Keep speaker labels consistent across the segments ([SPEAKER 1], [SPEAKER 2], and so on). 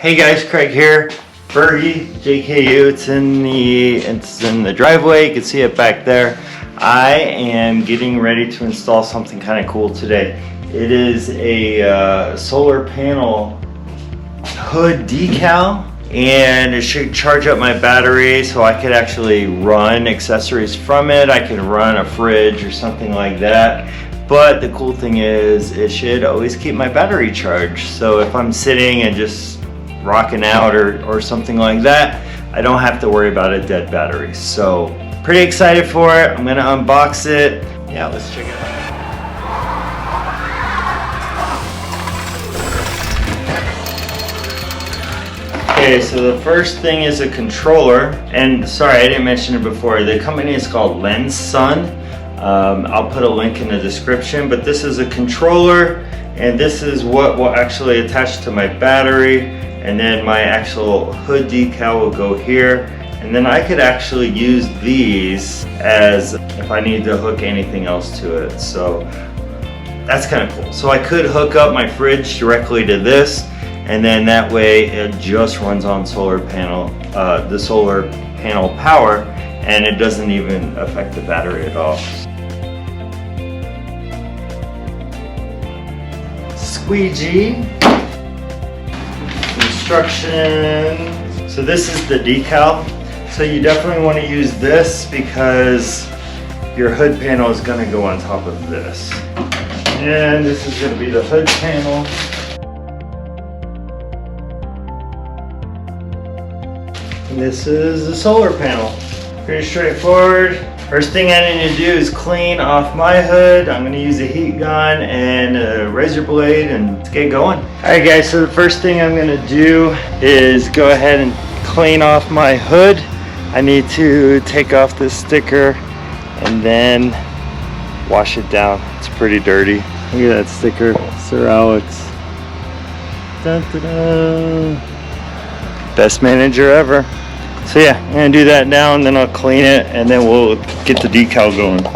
[SPEAKER 1] Hey guys, Craig here. Fergie, JKU. It's in the driveway. You can see it back there. I am getting ready to install something kind of cool today. It is a solar panel hood decal, and it should charge up my battery so I could actually run accessories from it. I can run a fridge or something like that. But the cool thing is it should always keep my battery charged. So if I'm sitting and just rocking out or something like that, I don't have to worry about a dead battery. So pretty excited for it. I'm gonna unbox it. Yeah, let's check it out. Okay, so the first thing is a controller, and sorry, I didn't mention it before. The company is called Lensun. I'll put a link in the description, but this is a controller, and this is what will actually attach to my battery, and then my actual hood decal will go here, and then I could actually use these as if I need to hook anything else to it. So that's kind of cool. So I could hook up my fridge directly to this, and then that way it just runs on solar panel, the solar panel power, and it doesn't even affect the battery at all. Squeegee. Instructions. So this is the decal. So you definitely want to use this because your hood panel is going to go on top of this. And this is going to be the hood panel. And this is the solar panel. Pretty straightforward. First thing I need to do is clean off my hood. I'm going to use a heat gun and a razor blade and let's get going. Alright guys, so the first thing I'm going to do is go ahead and clean off my hood. I need to take off this sticker and then wash it down. It's pretty dirty. Look at that sticker, Sir Alex. Dun, dun, dun. Best manager ever. So yeah, I'm gonna do that now and then I'll clean it and then we'll get the decal going.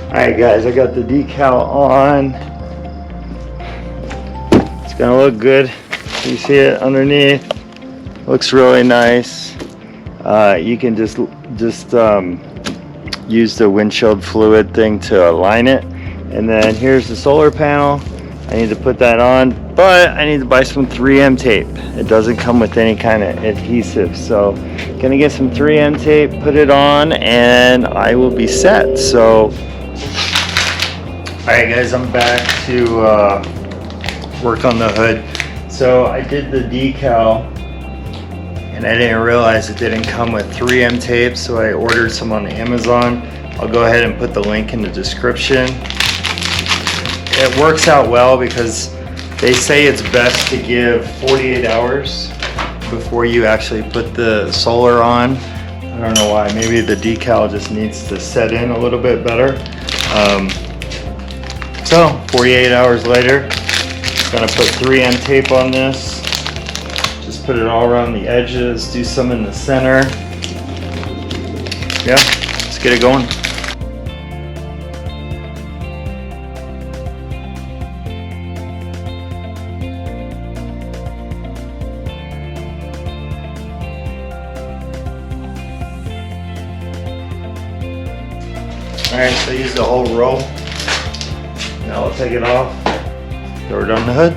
[SPEAKER 1] Alright guys, I got the decal on. It's gonna look good. You see it underneath. Looks really nice. You can just use the windshield fluid thing to align it. And then here's the solar panel. I need to put that on, but I need to buy some 3M tape. It doesn't come with any kind of adhesive. So gonna get some 3M tape, put it on, and I will be set. So alright guys, I'm back to work on the hood. So I did the decal and I didn't realize it didn't come with 3M tape, so I ordered some on Amazon. I'll go ahead and put the link in the description. It works out well because they say it's best to give 48 hours before you actually put the solar on. I don't know why, maybe the decal just needs to set in a little bit better. So 48 hours later, I'm gonna put 3M tape on this. Just put it all around the edges, do some in the center. Yeah, let's get it going. Alright, so I use the whole roll. Now I'll take it off, throw it on the hood.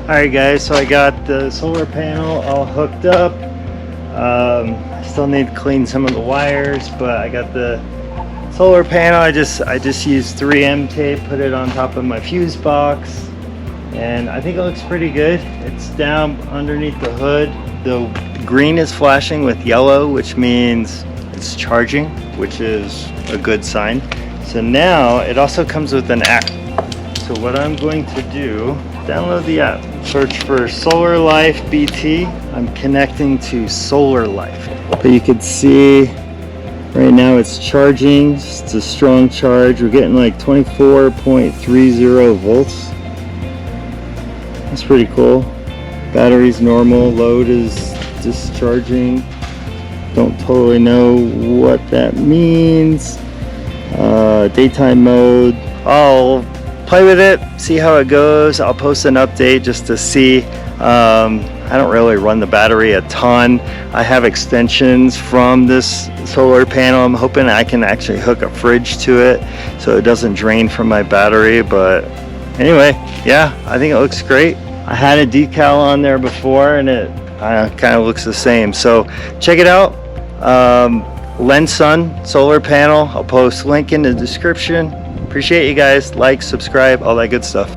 [SPEAKER 1] Alright guys, so I got the solar panel all hooked up. I still need to clean some of the wires, but I got the solar panel. I just used 3M tape, put it on top of my fuse box, and I think it looks pretty good. It's down underneath the hood. The green is flashing with yellow, which means it's charging, which is a good sign. So now it also comes with an app. So what I'm going to do, download the app, search for Solar Life BT. I'm connecting to Solar Life. But you can see right now it's charging. It's a strong charge. We're getting like 24.30 volts. That's pretty cool. Battery's normal, load is discharging. Don't totally know what that means. Daytime mode. I'll play with it, see how it goes. I'll post an update just to see. I don't really run the battery a ton. I have extensions from this solar panel. I'm hoping I can actually hook a fridge to it so it doesn't drain from my battery. But anyway, yeah, I think it looks great. I had a decal on there before and it kind of looks the same. So check it out. Lensun solar panel. I'll post link in the description. Appreciate you guys. Like, subscribe, all that good stuff.